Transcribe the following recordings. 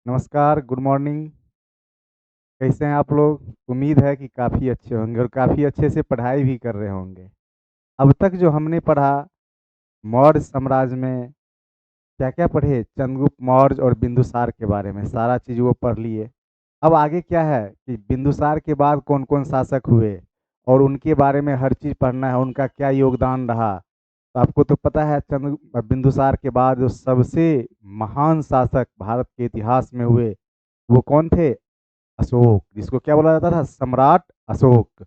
नमस्कार, good morning. कैसे हैं आप लोग? उम्मीद है कि काफ़ी अच्छे होंगे और काफ़ी अच्छे से पढ़ाई भी कर रहे होंगे। अब तक जो हमने पढ़ा मौर्य साम्राज्य में क्या-क्या पढ़े? चंद्रगुप्त मौर्य और बिंदुसार के बारे में सारा चीज़ वो पढ़ लिए। अब आगे क्या है कि बिंदुसार के बाद कौन-कौन शासक हुए और उनके बारे में हर चीज़ पढ़ना है, उनका क्या योगदान रहा। तो आपको तो पता है बिंदुसार के बाद जो सबसे महान शासक भारत के इतिहास में हुए, वो कौन थे? अशोक, जिसको क्या बोला जाता था? सम्राट अशोक।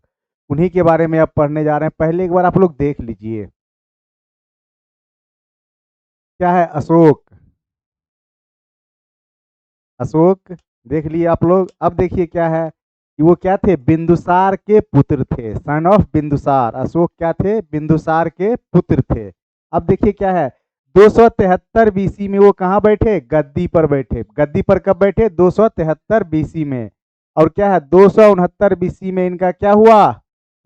उन्हीं के बारे में अब पढ़ने जा रहे हैं। पहले एक बार आप लोग देख लीजिए, क्या है अशोक। अशोक देख लिए आप लोग। अब देखिए क्या है कि वो क्या थे? बिंदुसार के पुत्र थे, सन ऑफ बिंदुसार। अशोक क्या थे? बिंदुसार के पुत्र थे। अब देखिए क्या है, 273 बीसी में वो कहाँ बैठे? गद्दी पर बैठे। गद्दी पर कब बैठे? 273 बीसी में। और क्या है, 269 बीसी में इनका क्या हुआ?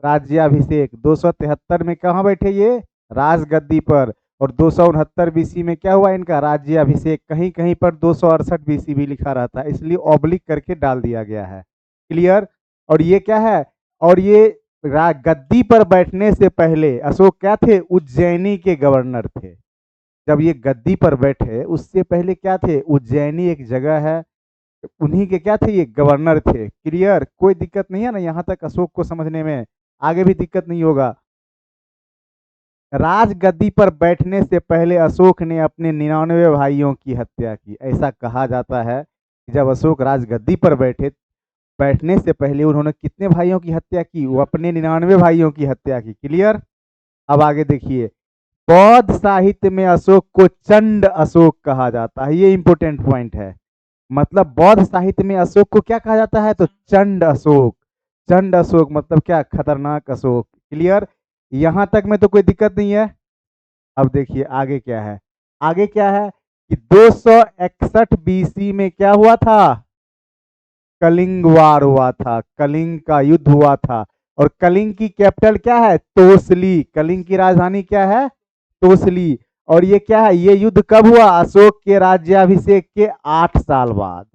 राज्याभिषेक। 273 में कहाँ बैठे ये? राजगद्दी पर। और 269 बीसी में क्या हुआ इनका? राज्याभिषेक। कहीं कहीं पर 268 बीसी भी लिखा रहता है, इसलिए ऑब्लिक करके डाल दिया गया है। क्लियर? और ये क्या है? और ये गद्दी पर बैठने से पहले अशोक क्या थे? उज्जैनी के गवर्नर थे। जब ये गद्दी पर बैठे उससे पहले क्या थे? उज्जैनी एक जगह है, उन्हीं के क्या थे? ये गवर्नर थे। क्लियर? कोई दिक्कत नहीं है ना यहाँ तक अशोक को समझने में? आगे भी दिक्कत नहीं होगा। राजगद्दी पर बैठने से पहले अशोक ने अपने 99 भाइयों की हत्या की। ऐसा कहा जाता है कि जब अशोक राजगद्दी पर बैठने से पहले उन्होंने कितने भाइयों की हत्या की? वो अपने 99 भाइयों की हत्या की। क्लियर? अब आगे देखिए, बौद्ध साहित्य में अशोक को चंड अशोक कहा जाता है। ये इंपॉर्टेंट पॉइंट है। मतलब बौद्ध साहित्य में अशोक को क्या कहा जाता है? तो चंड अशोक। चंड अशोक मतलब क्या? खतरनाक अशोक। क्लियर? यहां तक में तो कोई दिक्कत नहीं है। अब देखिए आगे क्या है। आगे क्या है कि 261 बीसी में क्या हुआ था? कलिंग वार हुआ था। कलिंग का युद्ध हुआ था। और कलिंग की कैपिटल क्या है? तोसली। कलिंग की राजधानी क्या है? तोसली। और ये क्या है? ये युद्ध कब हुआ? अशोक के राज्याभिषेक के 8 साल बाद।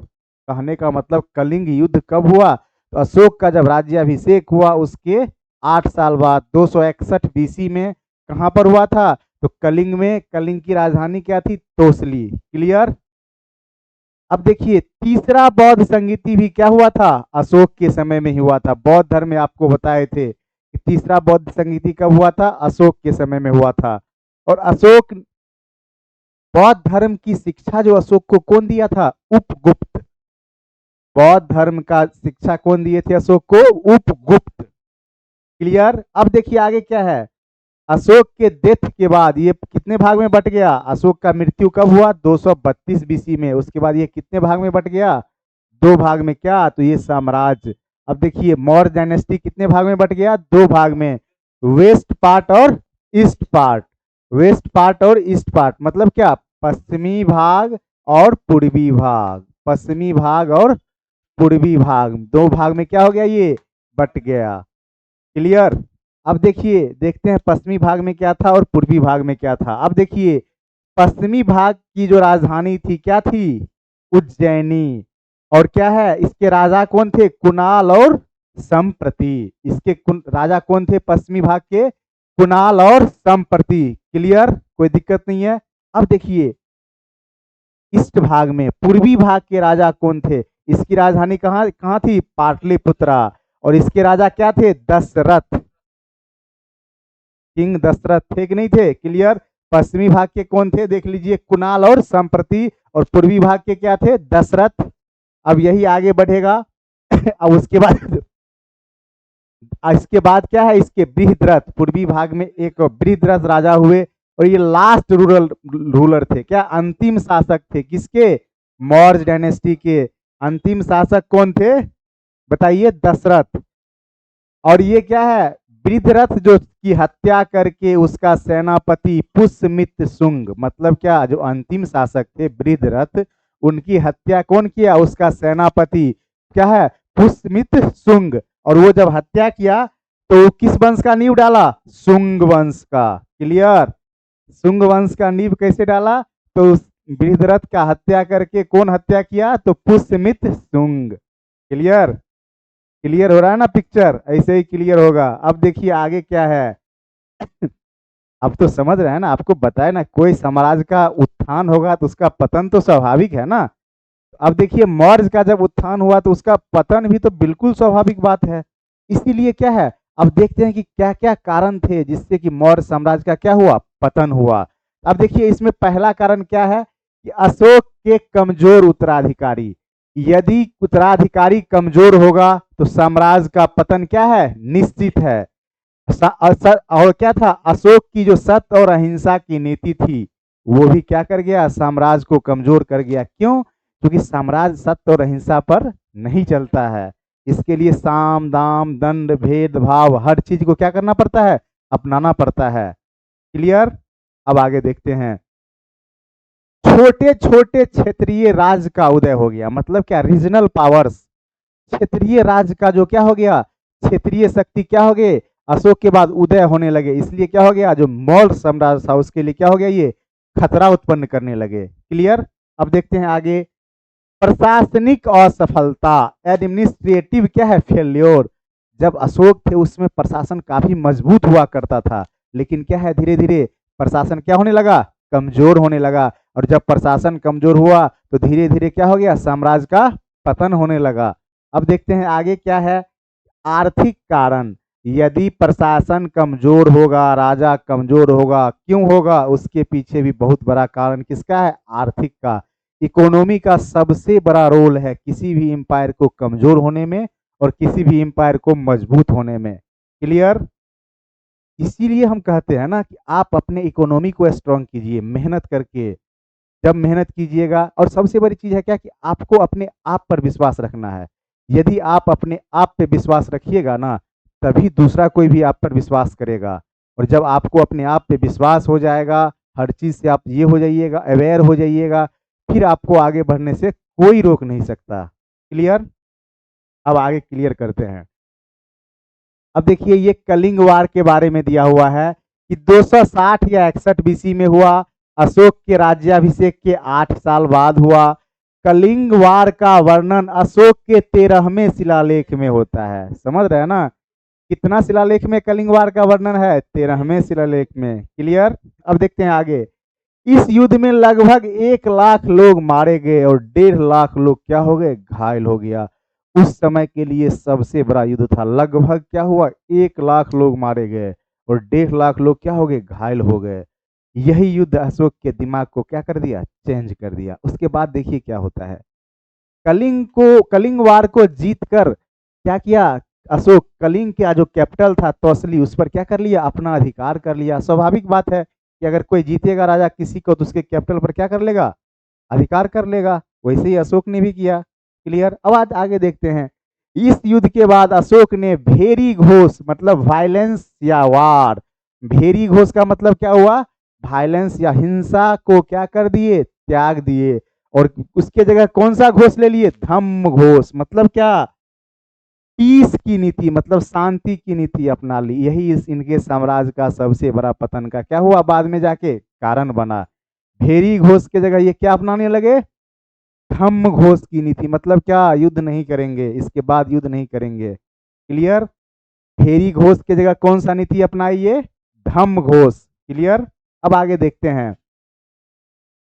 कहने का मतलब कलिंग युद्ध कब हुआ? तो अशोक का जब राज्याभिषेक हुआ उसके 8 साल बाद 261 बीसी में। कहां पर हुआ था? तो कलिंग में। कलिंग की राजधानी क्या थी? तोसली। क्लियर? अब देखिए तीसरा बौद्ध संगीति भी क्या हुआ था? अशोक के समय में ही हुआ था। बौद्ध धर्म में आपको बताए थे कि तीसरा बौद्ध संगीति कब हुआ था? अशोक के समय में हुआ था। और अशोक बौद्ध धर्म की शिक्षा जो अशोक को कौन दिया था? उपगुप्त। बौद्ध धर्म का शिक्षा कौन दिए थे अशोक को? उपगुप्त। क्लियर? अब देखिए आगे क्या है। अशोक के डेथ के बाद ये कितने भाग में बट गया? अशोक का मृत्यु कब हुआ? 232 बीसी में। उसके बाद ये कितने भाग में बट गया? 2 भाग में। क्या? तो ये साम्राज्य। अब देखिए मौर्य डायनेस्टी कितने भाग में बट गया? 2 भाग में। वेस्ट पार्ट और ईस्ट पार्ट। वेस्ट पार्ट और ईस्ट पार्ट मतलब क्या? पश्चिमी भाग और पूर्वी भाग। पश्चिमी भाग और पूर्वी भाग, 2 भाग में क्या हो गया? ये बट गया। क्लियर? अब देखिए देखते हैं पश्चिमी भाग में क्या था और पूर्वी भाग में क्या था। अब देखिए पश्चिमी भाग की जो राजधानी थी क्या थी? उज्जैनी। और क्या है? इसके राजा कौन थे? कुणाल और संप्रति। इसके राजा कौन थे पश्चिमी भाग के? कुणाल और संप्रति। क्लियर? कोई दिक्कत नहीं है। अब देखिए ईस्ट भाग में पूर्वी भाग के राजा कौन थे? इसकी राजधानी कहाँ कहाँ थी? पाटलिपुत्रा। और इसके राजा क्या थे? दशरथ। किंग दशरथ थे कि नहीं थे? क्लियर? पश्चिमी भाग के कौन थे? देख लीजिए कुणाल और संप्रति। और पूर्वी भाग के क्या थे? दशरथ। अब यही आगे बढ़ेगा। अब उसके बाद इसके बाद क्या है? इसके बृहद्रथ। पूर्वी भाग में एक बृहद्रथ राजा हुए और ये लास्ट रूलर थे। क्या? अंतिम शासक थे। किसके? मौर्य डायनेस्टी के अंतिम शासक कौन थे? बताइए। दशरथ। और ये क्या है? बृहद्रथ जो की हत्या करके उसका सेनापति पुष्यमित्र शुंग, मतलब क्या? जो अंतिम शासक थे बृहद्रथ, उनकी हत्या कौन किया? उसका सेनापति क्या है? पुष्यमित्र शुंग। और वो जब हत्या किया तो किस वंश का नींव डाला? शुंग वंश का। क्लियर? शुंग वंश का नींव कैसे डाला? तो बृहद्रथ का हत्या करके कौन हत्या किया? तो पुष्यमित्र शुंग। क्लियर? क्लियर हो रहा है ना पिक्चर? ऐसे ही क्लियर होगा। अब देखिए आगे क्या है। अब तो समझ रहे हैं ना, आपको बताया ना, कोई साम्राज्य का उत्थान होगा तो उसका पतन तो स्वाभाविक है ना। अब देखिए मौर्य का जब उत्थान हुआ तो उसका पतन भी तो बिल्कुल स्वाभाविक बात है। इसीलिए क्या है, अब देखते हैं कि क्या क्या कारण थे जिससे कि मौर्य साम्राज्य का क्या हुआ, पतन हुआ। अब देखिए इसमें पहला कारण क्या है कि अशोक के कमजोर उत्तराधिकारी। यदि उत्तराधिकारी कमजोर होगा तो साम्राज्य का पतन क्या है, निश्चित है। और क्या था, अशोक की जो सत्य और अहिंसा की नीति थी वो भी क्या कर गया, साम्राज्य को कमजोर कर गया। क्यों? क्योंकि साम्राज्य सत्य और अहिंसा पर नहीं चलता है। इसके लिए साम दाम दंड भेदभाव हर चीज को क्या करना पड़ता है, अपनाना पड़ता है। क्लियर? अब आगे देखते हैं। छोटे छोटे क्षेत्रीय राज्य का उदय हो गया, मतलब क्या, रीजनल पावर्स। क्षेत्रीय राज्य का जो क्या हो गया, क्षेत्रीय शक्ति क्या हो गए, अशोक के बाद उदय होने लगे। इसलिए क्या हो गया, जो मौर्य साम्राज्य था उसके लिए क्या हो गया, ये खतरा उत्पन्न करने लगे। क्लियर? अब देखते हैं आगे। प्रशासनिक असफलता, एडमिनिस्ट्रेटिव क्या है, फेल्योर। जब अशोक थे उसमें प्रशासन काफी मजबूत हुआ करता था, लेकिन क्या है, धीरे धीरे प्रशासन क्या होने लगा, कमजोर होने लगा। और जब प्रशासन कमजोर हुआ तो धीरे धीरे क्या हो गया, साम्राज्य का पतन होने लगा। अब देखते हैं आगे क्या है। आर्थिक कारण, यदि प्रशासन कमजोर होगा, राजा कमजोर होगा, क्यों होगा, उसके पीछे भी बहुत बड़ा कारण किसका है, आर्थिक का। इकोनॉमी का सबसे बड़ा रोल है किसी भी एम्पायर को कमजोर होने में और किसी भी एम्पायर को मजबूत होने में। क्लियर? इसीलिए हम कहते हैं ना कि आप अपने इकोनॉमी को स्ट्रांग कीजिए मेहनत करके। जब मेहनत कीजिएगा, और सबसे बड़ी चीज है क्या कि आपको अपने आप पर विश्वास रखना है। यदि आप अपने आप पे विश्वास रखिएगा ना, तभी दूसरा कोई भी आप पर विश्वास करेगा। और जब आपको अपने आप पे विश्वास हो जाएगा, हर चीज से आप ये हो जाइएगा, अवेयर हो जाइएगा, फिर आपको आगे बढ़ने से कोई रोक नहीं सकता। क्लियर? अब आगे क्लियर करते हैं। अब देखिए ये कलिंग वार के बारे में दिया हुआ है कि 260 या 61 बीसी में हुआ। अशोक के राज्याभिषेक के 8 साल बाद हुआ। कलिंग वार का वर्णन अशोक के 13वें शिलालेख में होता है। समझ रहे हैं ना, कितना शिलालेख में कलिंग वार का वर्णन है, 13वें शिलालेख में। क्लियर? अब देखते हैं आगे। इस युद्ध में लगभग 1 लाख लोग मारे गए और 1.5 लाख लोग क्या हो गए, घायल हो गया। उस समय के लिए सबसे बड़ा युद्ध था। लगभग क्या हुआ, 1 लाख लोग मारे गए और 1.5 लाख लोग क्या हो गए, घायल हो गए। यही युद्ध अशोक के दिमाग को क्या कर दिया, चेंज कर दिया। उसके बाद देखिए क्या होता है। कलिंग वार को जीत कर क्या किया अशोक, कलिंग का जो कैपिटल था तौसली, उस पर क्या कर लिया, अपना अधिकार कर लिया। स्वाभाविक बात है कि अगर कोई जीतेगा राजा किसी को तो उसके कैपिटल पर क्या कर लेगा, अधिकार कर लेगा। वैसे ही अशोक ने भी किया। क्लियर? अब आज आगे देखते हैं। इस युद्ध के बाद अशोक ने भेरी घोष, मतलब वायलेंस या वार, भेरी घोष का मतलब क्या हुआ, वायलेंस या हिंसा को क्या कर दिए, त्याग दिए। और उसके जगह कौन सा घोष ले लिए, धम्म घोष, मतलब क्या, पीस की नीति, मतलब शांति की नीति अपना ली। यही इस इनके साम्राज्य का सबसे बड़ा पतन का क्या हुआ, बाद में जाके कारण बना। भेरी घोष के जगह ये क्या अपनाने लगे, धम्म घोष की नीति, मतलब क्या, युद्ध नहीं करेंगे, इसके बाद युद्ध नहीं करेंगे। क्लियर? भेरी घोष के जगह कौन सा नीति अपनाई, ये धम्म घोष। क्लियर? अब आगे देखते हैं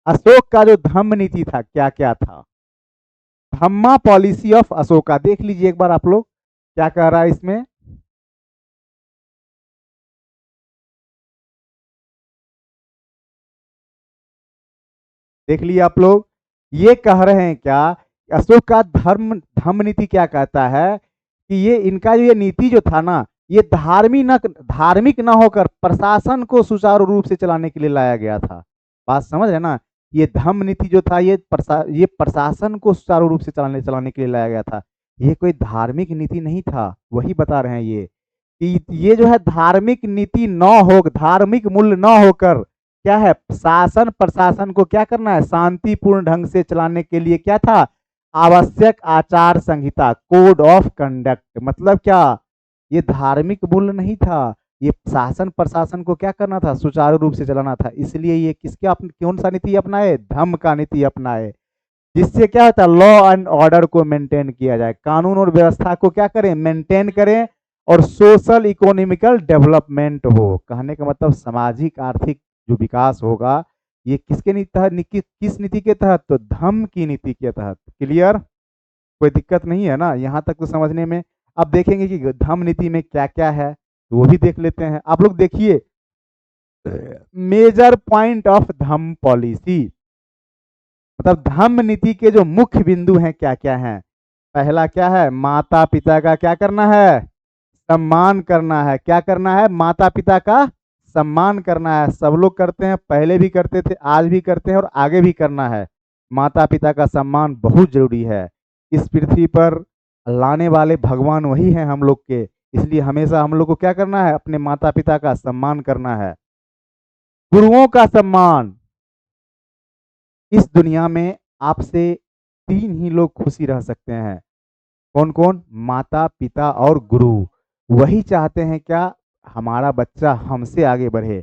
अशोक का जो धम्म नीति था क्या क्या था। धम्मा पॉलिसी ऑफ अशोका, देख लीजिए एक बार आप लोग क्या कह रहा है इसमें। देख लिए आप लोग, ये कह रहे हैं क्या, अशोक का धम्म नीति क्या कहता है कि ये इनका जो ये नीति जो था ना, ये धार्मिक न होकर प्रशासन को सुचारू रूप से चलाने के लिए लाया गया था। बात समझ रहे ना, ये धम्म नीति जो था ये प्रशासन को सुचारू रूप से चलाने के लिए लाया गया था। ये कोई धार्मिक नीति नहीं था। वही बता रहे हैं ये कि ये जो है धार्मिक नीति न हो, धार्मिक मूल्य न होकर क्या है, शासन प्रशासन को क्या करना है, शांतिपूर्ण ढंग से चलाने के लिए क्या था, आवश्यक आचार संहिता, कोड ऑफ कंडक्ट। मतलब क्या, ये धार्मिक मूल्य नहीं था, ये शासन प्रशासन को क्या करना था, सुचारू रूप से चलाना था। इसलिए ये किसके कौन सा नीति अपनाए, धम्म का नीति अपनाए, जिससे क्या होता है, लॉ एंड ऑर्डर को मेंटेन किया जाए, कानून और व्यवस्था को क्या करें, मेंटेन करें, और सोशल इकोनॉमिकल डेवलपमेंट हो। कहने का मतलब सामाजिक आर्थिक जो विकास होगा ये किसके नीति तहत, किस नीति के तहत, तो धम्म की नीति के तहत। क्लियर, कोई दिक्कत नहीं है ना यहाँ तक तो समझने में। अब देखेंगे कि धम्म नीति में क्या क्या है, तो वो भी देख लेते हैं। आप लोग देखिए, major point of Dhamma policy, मतलब धम्म नीति के जो मुख्य बिंदु हैं क्या क्या हैं। पहला क्या है, माता पिता का क्या करना है, सम्मान करना है। क्या करना है, माता पिता का सम्मान करना है। सब लोग करते हैं, पहले भी करते थे, आज भी करते हैं और आगे भी करना है। माता पिता का सम्मान बहुत जरूरी है। इस पृथ्वी पर लाने वाले भगवान वही हैं हम लोग के, इसलिए हमेशा हम लोग को क्या करना है, अपने माता पिता का सम्मान करना है। गुरुओं का सम्मान, इस दुनिया में आपसे तीन ही लोग खुशी रह सकते हैं। कौन कौन, माता पिता और गुरु। वही चाहते हैं क्या, हमारा बच्चा हमसे आगे बढ़े।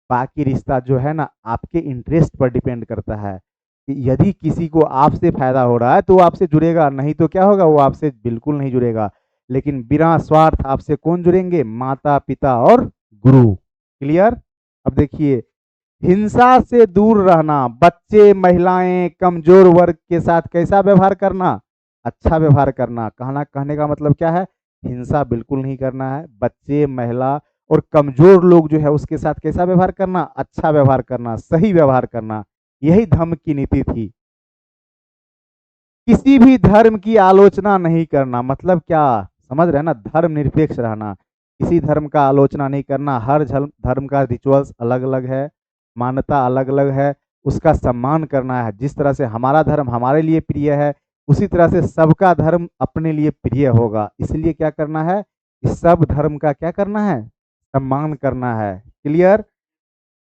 बाकी रिश्ता जो है ना आपके इंटरेस्ट पर डिपेंड करता है कि यदि किसी को आपसे फायदा हो रहा है तो वो आपसे जुड़ेगा, नहीं तो क्या होगा, वो आपसे बिल्कुल नहीं जुड़ेगा। लेकिन बिना स्वार्थ आपसे कौन जुड़ेंगे, माता पिता और गुरु। क्लियर। अब देखिए, हिंसा से दूर रहना, बच्चे महिलाएं कमजोर वर्ग के साथ कैसा व्यवहार करना, अच्छा व्यवहार करना। कहने का मतलब क्या है, हिंसा बिल्कुल नहीं करना है। बच्चे महिला और कमजोर लोग जो है उसके साथ कैसा व्यवहार करना, अच्छा व्यवहार करना, सही व्यवहार करना। यही धम्म की नीति थी। किसी भी धर्म की आलोचना नहीं करना, मतलब क्या, समझ रहे हैं ना, धर्म निरपेक्ष रहना। किसी धर्म का आलोचना नहीं करना। हर धर्म का रिचुअल्स अलग अलग है, मान्यता अलग अलग है, उसका सम्मान करना है। जिस तरह से हमारा धर्म हमारे लिए प्रिय है, उसी तरह से सबका धर्म अपने लिए प्रिय होगा। इसलिए क्या करना है, इस सब धर्म का क्या करना है, सम्मान करना है। क्लियर।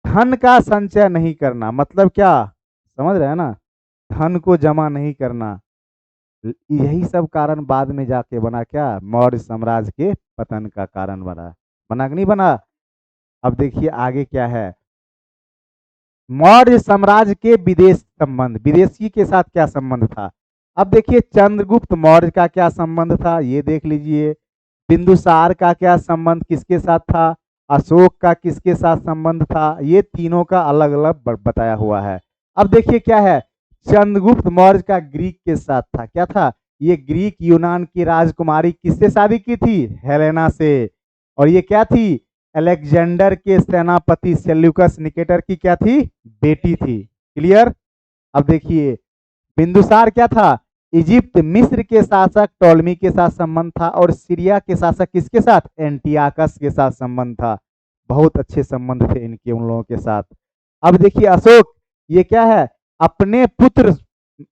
धन का संचय नहीं करना, मतलब क्या, समझ रहे हैं ना, धन को जमा नहीं करना। यही सब कारण बाद में जाके बना क्या, मौर्य साम्राज्य के पतन का कारण बना। बना कि नहीं बना। अब देखिए आगे क्या है, मौर्य साम्राज्य के विदेश संबंध, विदेशी के साथ क्या संबंध था। अब देखिए चंद्रगुप्त मौर्य का क्या संबंध था, ये देख लीजिए। बिंदुसार का क्या संबंध किसके साथ था, अशोक का किसके साथ संबंध था, ये तीनों का अलग अलग बताया हुआ है। अब देखिए क्या है, चंद्रगुप्त मौर्य का ग्रीक के साथ था। क्या था, ये ग्रीक यूनान की राजकुमारी किससे शादी की थी, हेलेना से। और ये क्या थी, अलेक्जेंडर के सेनापति सेल्यूकस निकेटर की क्या थी, बेटी थी। क्लियर। अब देखिए बिंदुसार क्या था, इजिप्त मिस्र के शासक टॉलमी के साथ संबंध था, और सीरिया के शासक किसके साथ, एंटियाकस के साथ संबंध था। बहुत अच्छे संबंध थे इनके उन लोगों के साथ। अब देखिए अशोक, ये क्या है, अपने पुत्र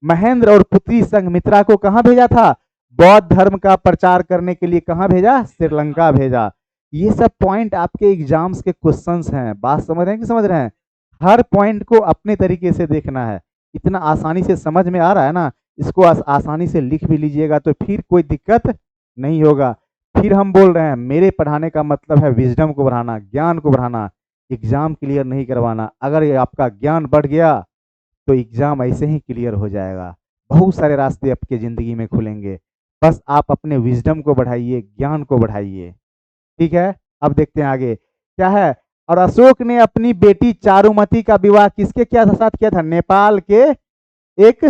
महेंद्र और पुत्री संघमित्रा को कहां भेजा था, बौद्ध धर्म का प्रचार करने के लिए कहां भेजा, श्रीलंका भेजा। ये सब पॉइंट आपके एग्जाम्स के क्वेश्चंस हैं। बात समझ रहे हैं कि समझ रहे हैं, हर पॉइंट को अपने तरीके से देखना है। इतना आसानी से समझ में आ रहा है ना, इसको आसानी से लिख भी लीजिएगा तो फिर कोई दिक्कत नहीं होगा। फिर हम बोल रहे हैं मेरे पढ़ाने का मतलब है विजडम को बढ़ाना, ज्ञान को बढ़ाना, एग्जाम क्लियर नहीं करवाना। अगर ये आपका ज्ञान बढ़ गया तो एग्जाम ऐसे ही क्लियर हो जाएगा। बहुत सारे रास्ते आपके ज़िंदगी में खुलेंगे। बस आप अपने विजडम को बढ़ाइए, ज्ञान को बढ़ाइए। ठीक है। अब देखते हैं आगे क्या है। और अशोक ने अपनी बेटी चारुमती का विवाह किसके क्या साथ किया था, नेपाल के एक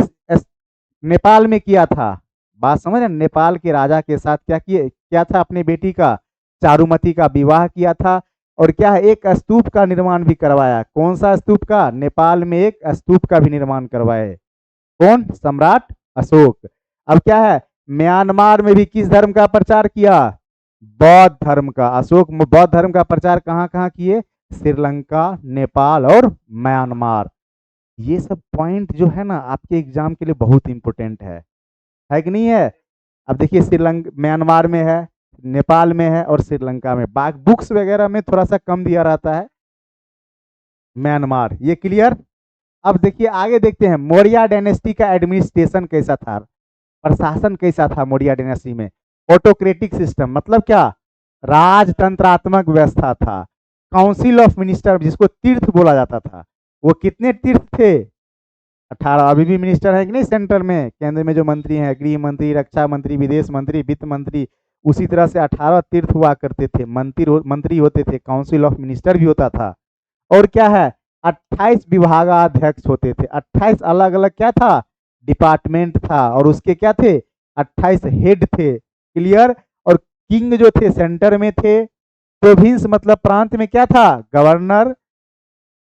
नेपाल में किया था। बात समझ रहे, नेपाल के राजा के साथ क्या किए, क्या था, अपनी बेटी का चारुमती का विवाह किया था। और क्या है, एक स्तूप का निर्माण भी करवाया। कौन सा स्तूप का, नेपाल में एक स्तूप का भी निर्माण करवाए। कौन, सम्राट अशोक। अब क्या है, म्यांमार में भी किस धर्म का प्रचार किया, बौद्ध धर्म का। अशोक बौद्ध धर्म का प्रचार कहाँ कहाँ किए, श्रीलंका, नेपाल और म्यांमार। ये सब पॉइंट जो है ना आपके एग्जाम के लिए बहुत इंपॉर्टेंट है कि नहीं है। अब देखिए श्रीलंका म्यांमार में है, नेपाल में है और श्रीलंका में। बाकी बुक्स वगैरह में थोड़ा सा कम दिया रहता है म्यांमार। ये क्लियर। अब देखिए आगे देखते हैं, मौर्य डायनेस्टी का एडमिनिस्ट्रेशन कैसा था, प्रशासन कैसा था मौर्य डायनेस्टी में। ऑटोक्रेटिक सिस्टम, मतलब क्या, राजतंत्रात्मक व्यवस्था था। काउंसिल ऑफ मिनिस्टर जिसको तीर्थ बोला जाता था, वो कितने तीर्थ थे? 18। अभी भी मिनिस्टर है कि नहीं सेंटर में, केंद्र में जो मंत्री हैं, गृह मंत्री, रक्षा मंत्री, विदेश मंत्री, वित्त मंत्री, उसी तरह से 18 तीर्थ हुआ करते थे, मंत्री होते थे, काउंसिल ऑफ मिनिस्टर भी होता था। और क्या है, 28 विभागाध्यक्ष होते थे। 28 अलग अलग क्या था, डिपार्टमेंट था, और उसके क्या थे, 28 हेड थे। क्लियर। और किंग जो थे सेंटर में थे। प्रोविंस मतलब प्रांत में क्या था, गवर्नर।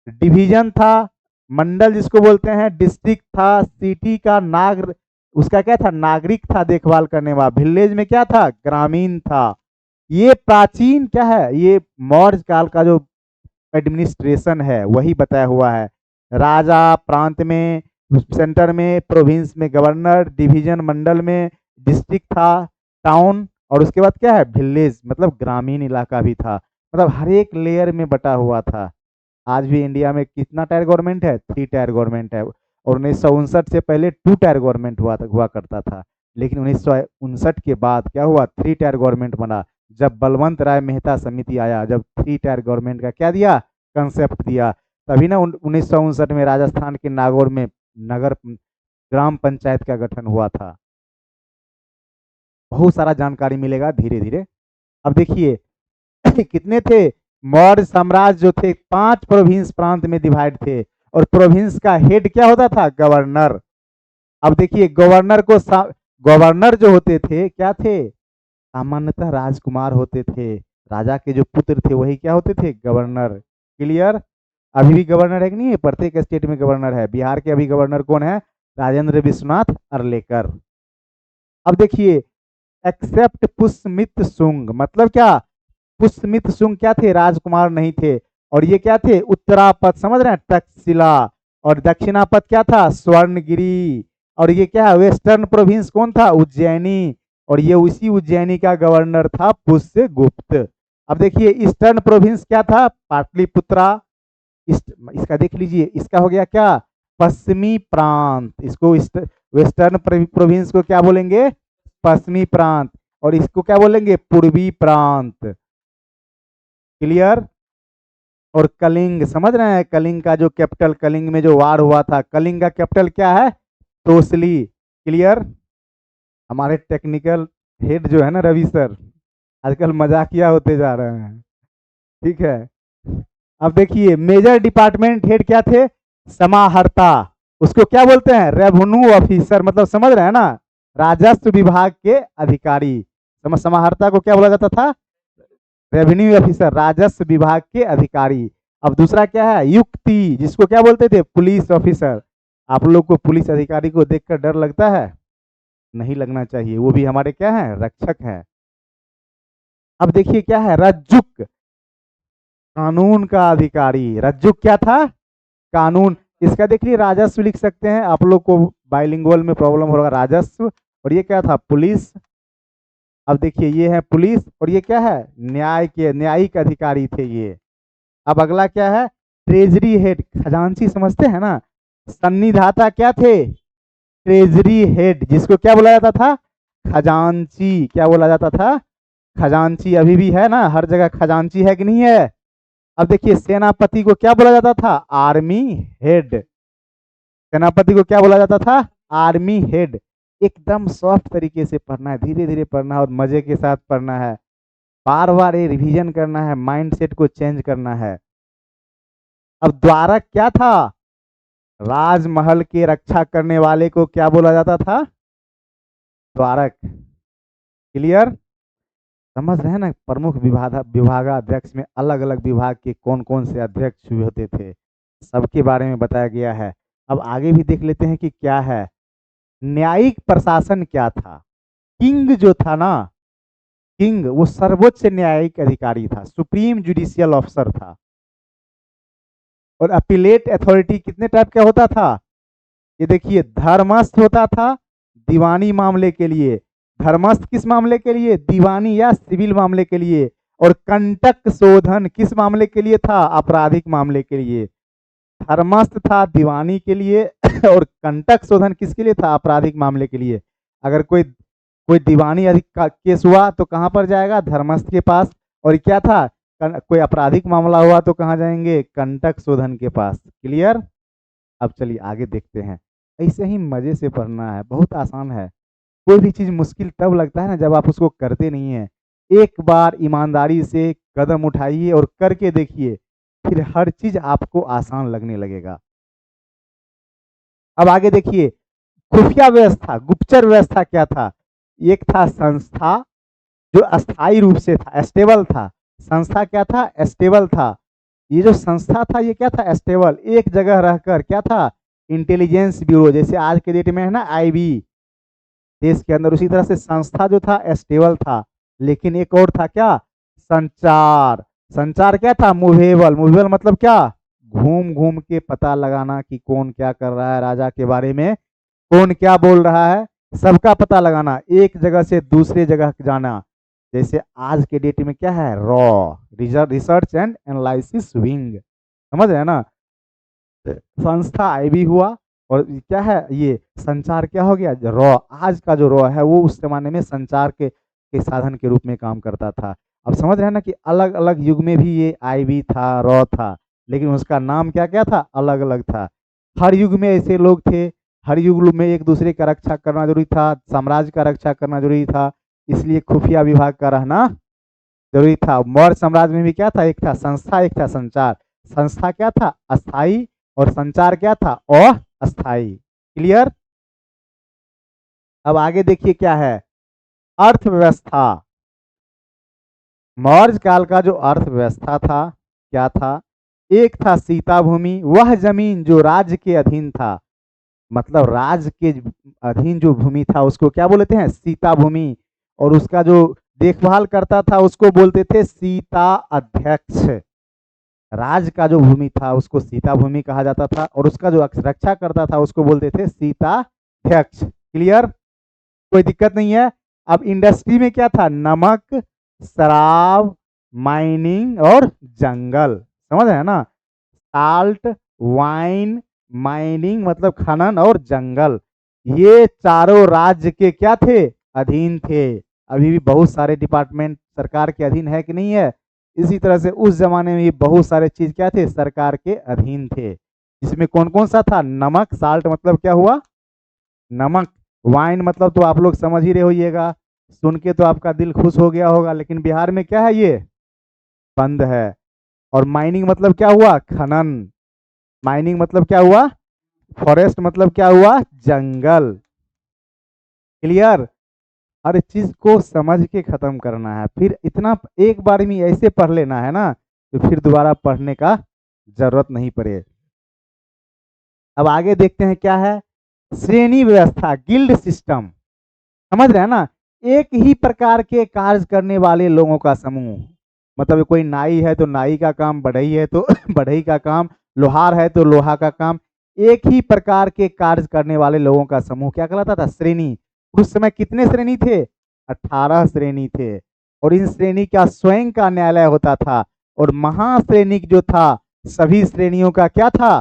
डिवीजन था, मंडल जिसको बोलते हैं, डिस्ट्रिक्ट था, सिटी का उसका क्या था, नागरिक था देखभाल करने वाला। विलेज में क्या था, ग्रामीण था। ये प्राचीन क्या है, ये मौर्य काल का जो एडमिनिस्ट्रेशन है वही बताया हुआ है। राजा, प्रांत में, सेंटर में, प्रोविंस में गवर्नर, डिवीजन मंडल में, डिस्ट्रिक्ट था, टाउन, और उसके बाद क्या है, विलेज मतलब ग्रामीण इलाका भी था। मतलब हर एक लेयर में बटा हुआ था। आज भी इंडिया में कितना टायर गवर्नमेंट है, 3 टायर गवर्नमेंट है। और 1959 से पहले 2 टायर गवर्नमेंट हुआ करता था। लेकिन 1959 के बाद क्या हुआ, 3 टायर गवर्नमेंट बना। जब बलवंत राय मेहता समिति आया, जब 3 टायर गवर्नमेंट का क्या दिया, कंसेप्ट दिया, तभी ना 1959 में राजस्थान के नागौर में नगर ग्राम पंचायत का गठन हुआ था। बहुत सारा जानकारी मिलेगा धीरे धीरे। अब देखिए कितने थे, मौर्य साम्राज्य जो थे 5 प्रोविंस प्रांत में डिवाइड थे, और प्रोविंस का हेड क्या होता था, गवर्नर। अब देखिए गवर्नर जो होते थे क्या थे, सामान्यतः राजकुमार होते थे। राजा के जो पुत्र थे वही क्या होते थे, गवर्नर। क्लियर। अभी भी गवर्नर है कि नहीं है, प्रत्येक स्टेट में गवर्नर है। बिहार के अभी गवर्नर कौन है, राजेंद्र विश्वनाथ अर्लेकर। अब देखिए एक्सेप्ट पुष्यमित्र शुंग, मतलब क्या, पुष्यमित्र शुंग क्या थे, राजकुमार नहीं थे। और ये क्या थे, उत्तरापद, समझ रहे हैं, तक्षशिला। और दक्षिणापद क्या था, स्वर्णगिरी। और ये क्या है, वेस्टर्न प्रोविंस कौन था, उज्जैनी। और ये उसी उज्जैनी का गवर्नर था पुष्यगुप्त। अब देखिए ईस्टर्न प्रोविंस क्या था, पाटलिपुत्रा। इसका देख लीजिए, इसका हो गया क्या, पश्चिमी प्रांत। इसको वेस्टर्न प्रोविंस को क्या बोलेंगे, पश्चिमी प्रांत। और इसको क्या बोलेंगे, पूर्वी प्रांत। क्लियर। और कलिंग, समझ रहे हैं, कलिंग का जो कैपिटल, कलिंग में जो वार हुआ था, कलिंग का कैपिटल क्या है, तोसली। क्लियर। हमारे टेक्निकल हेड जो है ना रवि सर, आजकल मजाकिया होते जा रहे हैं। ठीक है। अब देखिए मेजर डिपार्टमेंट हेड क्या थे, समाहर्ता। उसको क्या बोलते हैं, रेवेन्यू ऑफिसर, मतलब समझ रहे हैं ना, राजस्व विभाग के अधिकारी। समाहर्ता को क्या बोला जाता था, रेवेन्यू ऑफिसर, राजस्व विभाग के अधिकारी। अब दूसरा क्या है, युक्ति, जिसको क्या बोलते थे, पुलिस ऑफिसर। आप लोग को पुलिस अधिकारी को देखकर डर लगता है, नहीं लगना चाहिए, वो भी हमारे क्या है, रक्षक हैं। अब देखिए क्या है, रज्जुक, कानून का अधिकारी। रज्जुक क्या था, कानून। इसका देखिए राजस्व लिख सकते हैं, आप लोग को बाइलिंगुअल में प्रॉब्लम होगा, राजस्व। और ये क्या था, पुलिस। अब देखिए ये है पुलिस, और ये क्या है, न्यायिक अधिकारी थे ये। अब अगला क्या है, ट्रेजरी हेड, खजांची समझते हैं ना। सन्निधाता क्या थे, ट्रेजरी हेड, जिसको क्या बोला जाता था, खजांची। क्या बोला जाता था, खजांची। अभी भी है ना, हर जगह खजांची है कि नहीं है। अब देखिए सेनापति को क्या बोला जाता था, आर्मी हेड। सेनापति को क्या बोला जाता था, आर्मी हेड। एकदम सॉफ्ट तरीके से पढ़ना है, धीरे धीरे पढ़ना है, और मजे के साथ पढ़ना है। बार बार ये रिवीजन करना है, माइंडसेट को चेंज करना है। अब द्वारक क्या था, राजमहल की रक्षा करने वाले को क्या बोला जाता था, द्वारक। क्लियर। समझ रहे हैं ना, प्रमुख विभागाध्यक्ष में अलग अलग विभाग के कौन कौन से अध्यक्ष हुए होते थे, सबके बारे में बताया गया है। अब आगे भी देख लेते हैं कि क्या है, न्यायिक प्रशासन क्या था। किंग जो था ना, किंग वो सर्वोच्च न्यायिक अधिकारी था, सुप्रीम जुडिशियल ऑफिसर था। और अपीलेट अथॉरिटी कितने टाइप का होता था, ये देखिए, धर्मस्थ होता था दीवानी मामले के लिए। धर्मस्थ किस मामले के लिए, दीवानी या सिविल मामले के लिए। और कंटक शोधन किस मामले के लिए था, आपराधिक मामले के लिए। धर्मस्थ था दीवानी के लिए और कंटक शोधन किसके लिए था, आपराधिक मामले के लिए। अगर कोई कोई दीवानी अधिक केस हुआ तो कहां पर जाएगा, धर्मस्थ के पास। और क्या था, कोई आपराधिक मामला हुआ तो कहाँ जाएंगे, कंटक शोधन के पास। क्लियर। अब चलिए आगे देखते हैं। ऐसे ही मजे से पढ़ना है, बहुत आसान है। कोई भी चीज मुश्किल तब लगता है ना जब आप उसको करते नहीं है। एक बार ईमानदारी से कदम उठाइए और करके देखिए, फिर हर चीज आपको आसान लगने लगेगा। अब आगे देखिए, खुफिया व्यवस्था, गुप्तचर व्यवस्था क्या था। एक था संस्था जो अस्थायी रूप से था, स्टेबल था। संस्था क्या था, स्टेबल था। ये जो संस्था था ये क्या था, स्टेबल, एक जगह रहकर क्या था, इंटेलिजेंस ब्यूरो, जैसे आज के डेट में है ना आईबी देश के अंदर, उसी तरह से संस्था जो था स्टेबल था। लेकिन एक और था क्या, संचार। संचार क्या था, मूवेबल। मूवेबल मतलब क्या, घूम घूम के पता लगाना कि कौन क्या कर रहा है, राजा के बारे में कौन क्या बोल रहा है, सबका पता लगाना, एक जगह से दूसरे जगह जाना। जैसे आज के डेट में क्या है, raw, research and analysis wing, समझ रहे हैं ना। संस्था आईबी हुआ, और क्या है ये संचार क्या हो गया, रॉ। आज का जो रॉ है वो उस जमाने में संचार के साधन के रूप में काम करता था। अब समझ रहे हैं ना कि अलग अलग युग में भी ये आईबी था, रॉ था, लेकिन उसका नाम क्या क्या था, अलग अलग था। हर युग में ऐसे लोग थे, हर युग में एक दूसरे का रक्षा करना जरूरी था, साम्राज्य का रक्षा करना जरूरी था, इसलिए खुफिया विभाग का रहना जरूरी था। मौर्य साम्राज्य में भी क्या था, एक था संस्था, एक था संचार। संस्था क्या था, अस्थाई, और संचार क्या था, अस्थाई। क्लियर। अब आगे देखिए क्या है, अर्थव्यवस्था। मौर्य काल का जो अर्थव्यवस्था था क्या था, एक था सीता भूमि, वह जमीन जो राज्य के अधीन था। मतलब राज्य के अधीन जो भूमि था उसको क्या बोलते हैं, सीता भूमि। और उसका जो देखभाल करता था उसको बोलते थे सीता अध्यक्ष। राज्य का जो भूमि था उसको सीता भूमि कहा जाता था, और उसका जो रक्षा करता था उसको बोलते थे सीता अध्यक्ष। क्लियर, कोई दिक्कत नहीं है। अब इंडस्ट्री में क्या था, नमक, शराब, माइनिंग और जंगल, समझ रहे हैं ना। साल्ट, वाइन, माइनिंग मतलब खनन, और जंगल, ये चारों राज्य के क्या थे, अधीन थे। अभी भी बहुत सारे डिपार्टमेंट सरकार के अधीन है कि नहीं है। इसी तरह से उस जमाने में भी बहुत सारे चीज क्या थे, सरकार के अधीन थे। इसमें कौन कौन सा था, नमक, साल्ट मतलब क्या हुआ, नमक। वाइन मतलब तो आप लोग समझ ही रहे होइएगा, सुन के तो आपका दिल खुश हो गया होगा, लेकिन बिहार में क्या है ये, बंद है। और माइनिंग मतलब क्या हुआ, खनन। माइनिंग मतलब क्या हुआ, फॉरेस्ट मतलब क्या हुआ, जंगल। क्लियर। हर चीज को समझ के खत्म करना है, फिर इतना एक बार में ऐसे पढ़ लेना है ना, तो फिर दोबारा पढ़ने का जरूरत नहीं पड़े। अब आगे देखते हैं क्या है, श्रेणी व्यवस्था, गिल्ड सिस्टम। समझ रहे हैं ना, एक ही प्रकार के कार्य करने वाले लोगों का समूह। मतलब कोई नाई है तो नाई का काम, बढ़ई है तो बढ़ई का काम, लोहार है तो लोहा का काम। एक ही प्रकार के कार्य करने वाले लोगों का समूह क्या कहलाता था, श्रेणी। उस समय कितने श्रेणी थे, 18 श्रेणी थे। और इन श्रेणी का स्वयं का न्यायालय होता था। और महाश्रेणिक जो था सभी श्रेणियों का क्या था,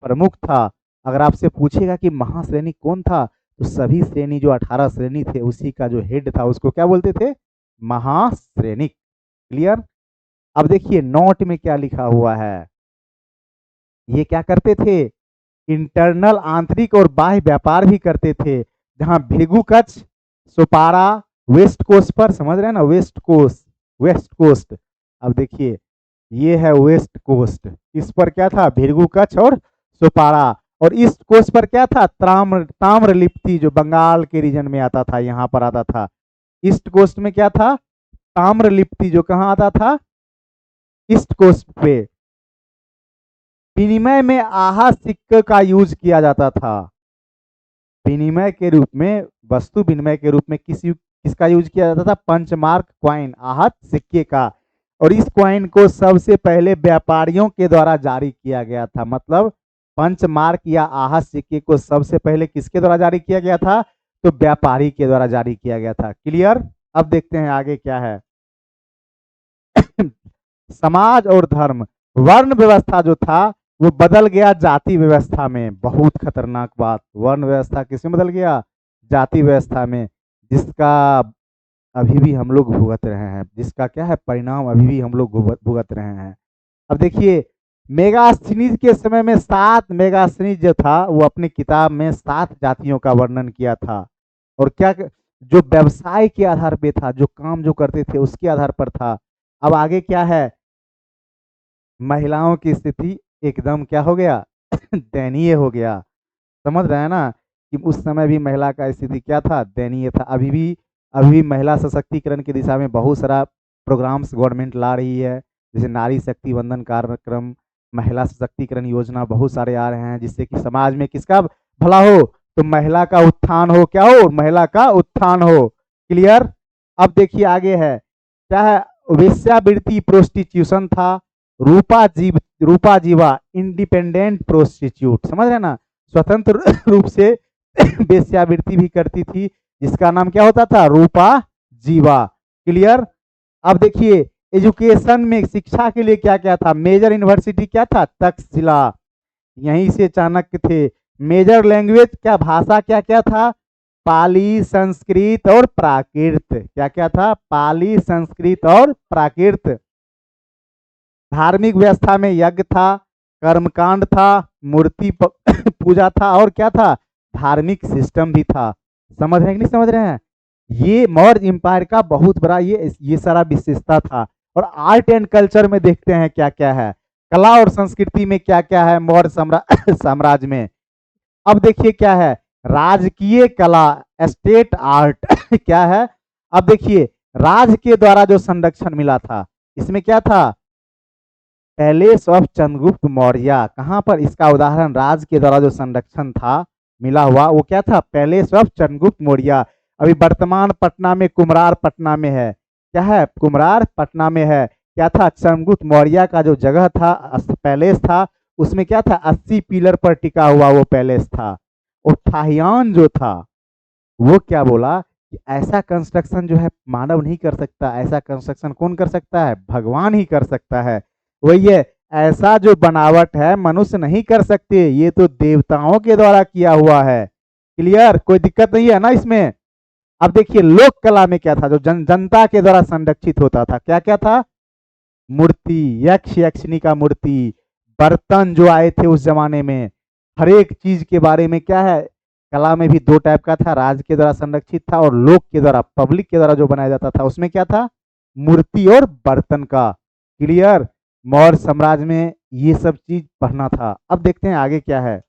प्रमुख था। अगर आपसे पूछेगा कि महाश्रेणिक कौन था, तो सभी श्रेणी जो 18 श्रेणी थे उसी का जो हेड था उसको क्या बोलते थे, महाश्रेणिक। क्लियर। अब देखिए नोट में क्या लिखा हुआ है, ये क्या करते थे, इंटरनल आंतरिक और बाह्य व्यापार भी करते थे। जहां भृगु कच्छ, सोपारा, वेस्ट कोस्ट पर, समझ रहे हैं ना, वेस्ट कोस्ट, वेस्ट कोस्ट। अब देखिए ये है वेस्ट कोस्ट, इस पर क्या था, भृगु कच्छ और सोपारा। और ईस्ट कोस्ट पर क्या था, ताम्रलिप्ति, जो बंगाल के रीजन में आता था, यहाँ पर आता था। ईस्ट कोस्ट में क्या था, ताम्रलिप्ति, जो कहाँ आता था, ईस्ट कोस्ट पे। विनिमय में आहा सिक्के का यूज किया जाता था। विनिमय के रूप में, वस्तु विनिमय के रूप में किसका यूज किया जाता था, पंचमार्क क्वाइन, आहत सिक्के का। और इस क्वाइन को सबसे पहले व्यापारियों के द्वारा जारी किया गया था। मतलब पंचमार्क या आहत सिक्के को सबसे पहले किसके द्वारा जारी किया गया था, तो व्यापारी के द्वारा जारी किया गया था। क्लियर। अब देखते हैं आगे क्या है समाज और धर्म, वर्ण व्यवस्था जो था वो बदल गया जाति व्यवस्था में। बहुत खतरनाक बात, वर्ण व्यवस्था किसमें बदल गया, जाति व्यवस्था में। जिसका अभी भी हम लोग भुगत रहे हैं, जिसका क्या है परिणाम अभी भी हम लोग भुगत रहे हैं। अब देखिए, मेगास्थनीज के समय में 7 मेगास्थनीज जो था वो अपनी किताब में 7 जातियों का वर्णन किया था। और क्या जो व्यवसाय के आधार पे था, जो काम जो करते थे उसके आधार पर था। अब आगे क्या है, महिलाओं की स्थिति एकदम क्या हो गया दयनीय हो गया। समझ रहे हैं ना कि उस समय भी महिला का स्थिति क्या था, दयनीय था। अभी भी महिला सशक्तिकरण की दिशा में बहुत सारा प्रोग्राम्स गवर्नमेंट ला रही है, जैसे नारी शक्ति वंदन कार्यक्रम, महिला सशक्तिकरण योजना, बहुत सारे आ रहे हैं, जिससे कि समाज में किसका भला हो, तो महिला का उत्थान हो, क्या हो, महिला का उत्थान हो। क्लियर। अब देखिए आगे है क्या है, वेश्यावृत्ति प्रोस्टिट्यूशन था, रूपा जीवा इंडिपेंडेंट प्रोस्टिट्यूट, समझ रहे ना, स्वतंत्र रूप से वेश्यावृत्ति भी करती थी, जिसका नाम क्या होता था, रूपा जीवा। क्लियर। अब देखिए एजुकेशन में शिक्षा के लिए क्या क्या था, मेजर यूनिवर्सिटी क्या था, तक्षशिला, यहीं से चाणक्य थे। मेजर लैंग्वेज क्या, भाषा क्या क्या था, पाली, संस्कृत और प्राकृत, क्या क्या था, पाली, संस्कृत और प्राकृत। धार्मिक व्यवस्था में यज्ञ था, कर्मकांड था, मूर्ति पूजा था, और क्या था, धार्मिक सिस्टम भी था। समझ रहे हैं कि नहीं समझ रहे हैं, ये मौर्य एम्पायर का बहुत बड़ा ये सारा विशेषता था। और आर्ट एंड कल्चर में देखते हैं क्या क्या है, कला और संस्कृति में क्या क्या है मौर्य साम्राज्य में। अब देखिए क्या है, राजकीय कला, स्टेट आर्ट क्या है। अब देखिए राज के द्वारा जो संरक्षण मिला था, इसमें क्या था, पैलेस ऑफ चंद्रगुप्त मौर्य, कहां पर, इसका उदाहरण राज के द्वारा जो संरक्षण था मिला हुआ, वो क्या था, पैलेस ऑफ चंद्रगुप्त मौर्य। अभी वर्तमान पटना में, कुमरार पटना में है, क्या है, कुमरार पटना में है। क्या था, चंद्रगुप्त मौर्य का जो जगह था, पैलेस था, उसमें क्या था, 80 पिलर पर टिका हुआ वो पैलेस था। और थाहियान जो था वो क्या बोला कि ऐसा कंस्ट्रक्शन जो है मानव नहीं कर सकता, ऐसा कंस्ट्रक्शन कौन कर सकता है, भगवान ही कर सकता है। वही है, ऐसा जो बनावट है मनुष्य नहीं कर सकते, ये तो देवताओं के द्वारा किया हुआ है। क्लियर, कोई दिक्कत नहीं है ना इसमें। अब देखिए लोक कला में क्या था, जो जनता के द्वारा संरक्षित होता था, क्या क्या था, मूर्ति, यक्ष यक्षिणी का मूर्ति, बर्तन जो आए थे उस जमाने में, हर एक चीज के बारे में क्या है, कला में भी 2 टाइप का था, राज के द्वारा संरक्षित था और लोक के द्वारा, पब्लिक के द्वारा जो बनाया जाता था, उसमें क्या था, मूर्ति और बर्तन का। क्लियर। मौर्य साम्राज्य में ये सब चीज पढ़ना था। अब देखते हैं आगे क्या है,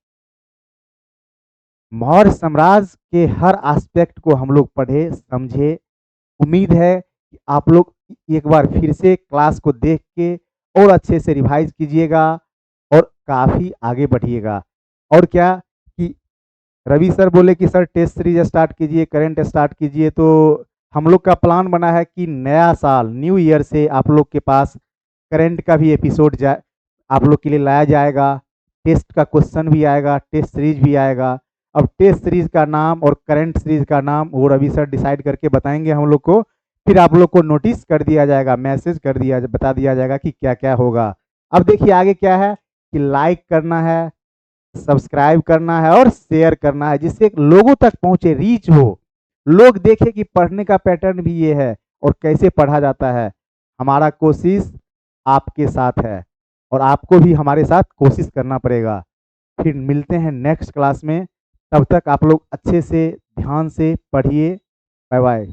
मौर्य साम्राज्य के हर एस्पेक्ट को हम लोग पढ़े समझे। उम्मीद है कि आप लोग एक बार फिर से क्लास को देख के और अच्छे से रिवाइज कीजिएगा और काफ़ी आगे बढ़िएगा। और क्या कि रवि सर बोले कि सर टेस्ट सीरीज स्टार्ट कीजिए, करंट स्टार्ट कीजिए, तो हम लोग का प्लान बना है कि नया साल न्यू ईयर से आप लोग के पास करंट का भी एपिसोड आप लोग के लिए लाया जाएगा, टेस्ट का क्वेश्चन भी आएगा, टेस्ट सीरीज भी आएगा। अब टेस्ट सीरीज का नाम और करंट सीरीज का नाम वो रवि सर डिसाइड करके बताएंगे हम लोग को, फिर आप लोग को नोटिस कर दिया जाएगा, मैसेज कर दिया, बता दिया जाएगा कि क्या क्या होगा। अब देखिए आगे क्या है कि लाइक करना है, सब्सक्राइब करना है और शेयर करना है, जिससे लोगों तक पहुंचे, रीच हो, लोग देखे कि पढ़ने का पैटर्न भी ये है और कैसे पढ़ा जाता है। हमारा कोशिश आपके साथ है और आपको भी हमारे साथ कोशिश करना पड़ेगा। फिर मिलते हैं नेक्स्ट क्लास में, तब तक आप लोग अच्छे से ध्यान से पढ़िए। Bye bye.